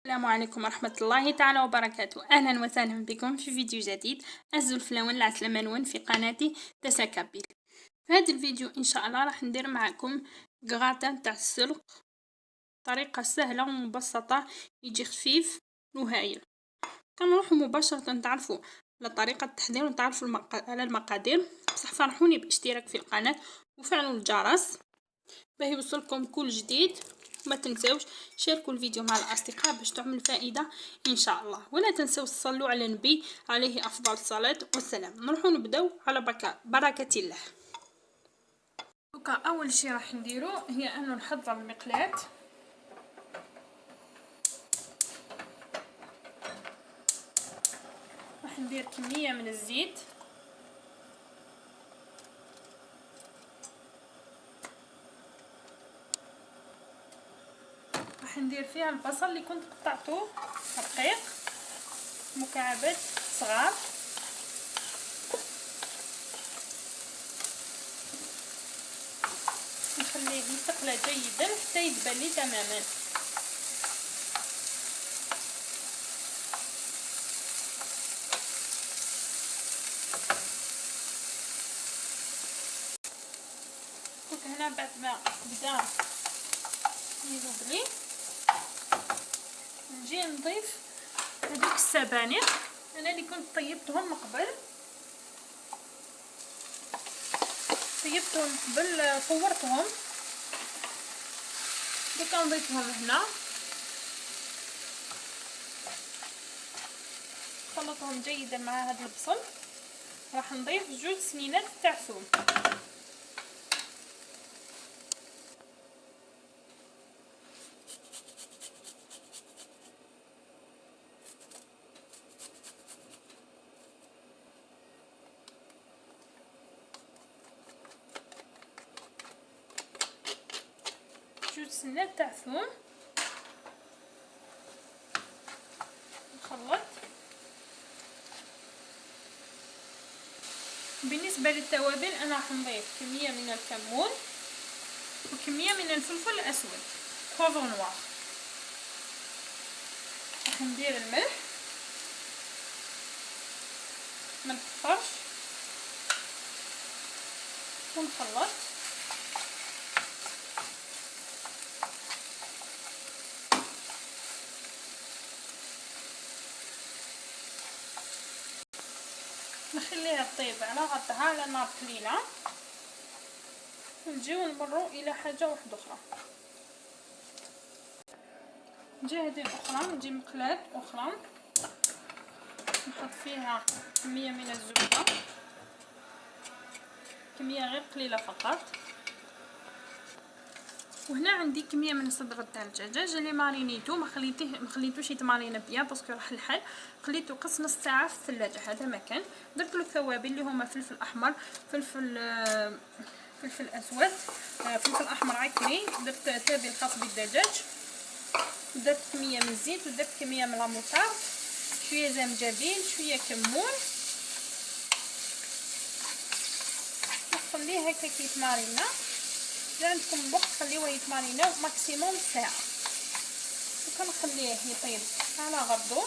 السلام عليكم ورحمة الله تعالى وبركاته. أهلا وسهلا بكم في فيديو جديد. الزلفلون العسل منون في قناتي تسكابيل. في هذا الفيديو إن شاء الله راح ندير معكم قراطة تاع السلق، طريقة سهلة ومبسطة، يجي خفيف وهايل. كنروحوا مباشرة نتعرفوا على طريقة التحضير ونتعرفوا على المقادير. بصح فرحوني باشتراك في القناة وفعلوا الجرس باش يوصلكم كل جديد. ما تنسوش شاركوا الفيديو مع الاصدقاء باش تعمل فائده ان شاء الله، ولا تنسوا تصلوا على النبي عليه افضل الصلاه والسلام. نروحوا نبداو على بركه الله. دوكا اول شيء راح نديرو هي انه نحضر المقلاة. راح ندير كميه من الزيت، راح ندير فيها البصل اللي كنت قطعته رقيق مكعبات صغار، نخليه يتقلى جيدا حتى يدبل تماما. هنا بعد ما بدا يذوب لي نجي نضيف هذوك السبانخ انا اللي كنت طيبتهم من قبل، طورتهم. دوكا نضيفهم هنا، خلطهم جيدا مع هذا البصل. راح نضيف 2 سنينات تاع ثوم. سنات تاع ثوم نخلط. بالنسبه للتوابل انا راح نضيف كميه من الكمون وكميه من الفلفل الاسود بوفر نوار. راح ندير الملح، ما نكثرش، ونخلط. نخليها تطيب على غطها على نار قليله، ونجيو نمروا الى حاجه واحده اخرى. جهه اخرى نجي مقلاة اخرى نحط فيها كميه من الزبده، كميه غير قليله فقط. وهنا عندي كميه من صدر تاع الدجاج اللي مارينيتو، ما خليتوش يتمارينا بيان باسكو راح الحل، خليته قص نص ساعه في الثلاجه. هذا مكان درت له التوابل اللي هما فلفل احمر، فلفل اسود، فلفل احمر عكري، درت تابل خاص بالدجاج، درت كميه من الزيت، ودرت كميه من لاموطار، شويه زنجبيل، شويه كمون. نخليه هكا يتمارينا. اذا عندكم وقت خليوه يتمارينا ماكسيموم ساعه، وكنخليه يطيب على غردو.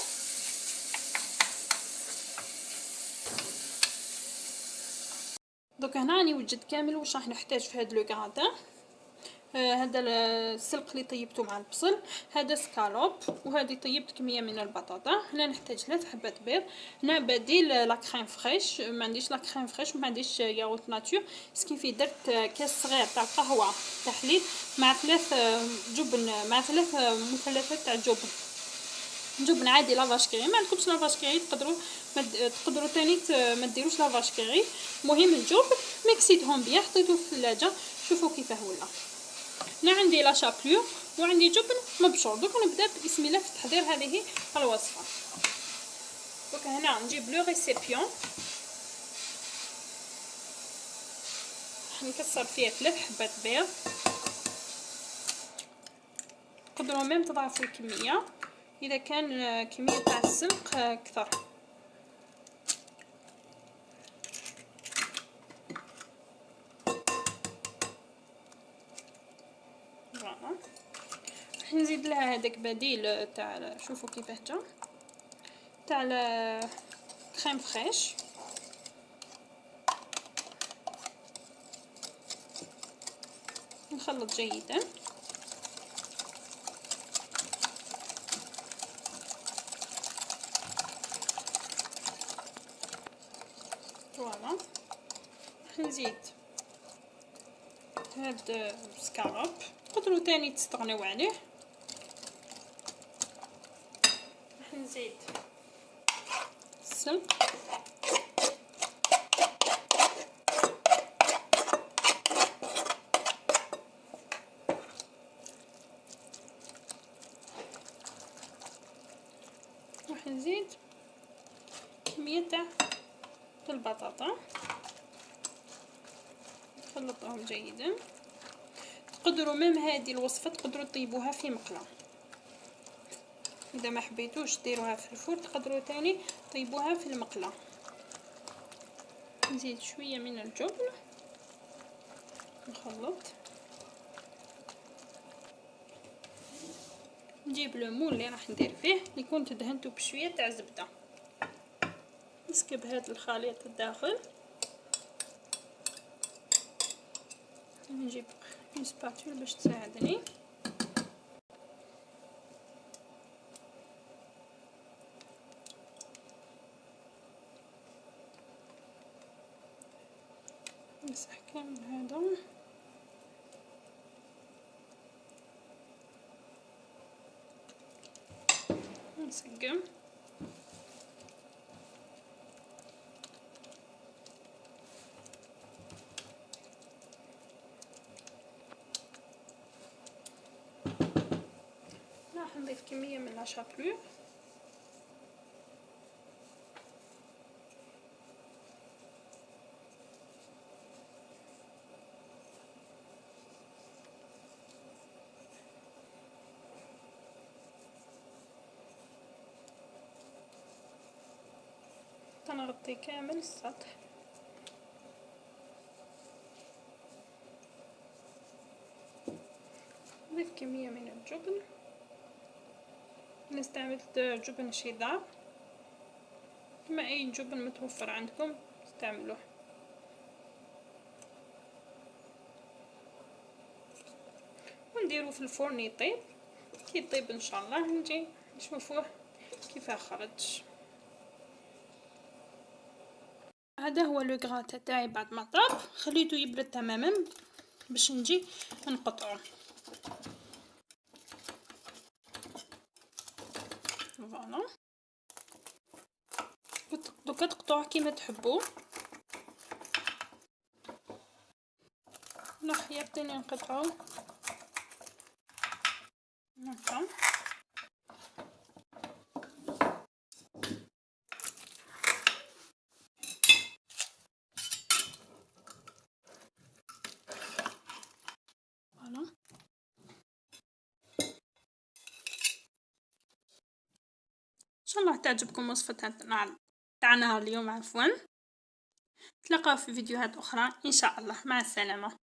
دوكا هنا راني وجدت كامل واش راح نحتاج في هاد لو كراتان. هذا السلق اللي طيبته مع البصل، هذا سكالوب، وهذه طيبت كميه من البطاطا. هنا نحتاج 3 حبات بيض. هنا بديل لا كريم فريش، ما عنديش لا كريم فريش وما عنديش ياغورت ناتور، سكيفي درت كاس صغير تاع قهوه تاع حليب مع 3 جبن، مع 3 مثلثات تاع جبن عادي لافاش كيري. ما عندكمش لافاش كيري تقدروا ثاني ما ديروش لافاش كيري. المهم الجبن ميكسيتهم بيان، حطيته في الثلاجه. شوفوا كيفاه ولا. هنا عندي لا شابلور وعندي جبن مبشور. دوك نبدا بسم الله في تحضير هذه الوصفه. دوك هنا نجيب لو ريسيبيون، نكسر فيه 3 حبات بيض. تقدروا ميم تضاعفوا الكميه اذا كان كميه تاع السلق كثر. راح نزيد لها هذاك بديل تاع، شوفوا كيفاه جا تاع كريم فريش. نخلط جيدا. فوالا نزيد هاد سكالوب، تقدروا تاني تستغنيو عليه. راح نزيد السلق، راح نزيد كمية تاع البطاطا، نخلطهم جيدا. تقدروا ميم هذه الوصفه تقدروا طيبوها في مقله، اذا ما حبيتوش ديروها في الفرن تقدروا تاني طيبوها في المقله. نزيد شويه من الجبن، نخلط، نجيب ليمون اللي راح ندير فيه، اللي كنت دهنته بشويه تاع زبده، نسكب هذا الخليط الداخل. نجيب اون سباتول باش تساعدني. نمسح كامل هذا، نسقم. راح نضيف كميه من لاشابلور، تنغطي كامل السطح. نضيف كمية من الجبن، أنا استعملت جبن شيدار، كما أي جبن متوفر عندكم استعملوه. ونديرو في الفرن يطيب، كي يطيب إن شاء الله نجي نشوفوه كيف خرج. هذا هو لو غراتا تاعي بعد ما طاب، خليته يبرد تماما باش نجي نقطعه. فوالا دوكا تقطعوه كيما تحبوا. نحيرتني نقطعو هكا. فوالا ان شاء الله تعجبكم وصفة تاعنا اليوم. عفوا، نتلاقاو في فيديوهات اخرى ان شاء الله. مع السلامة.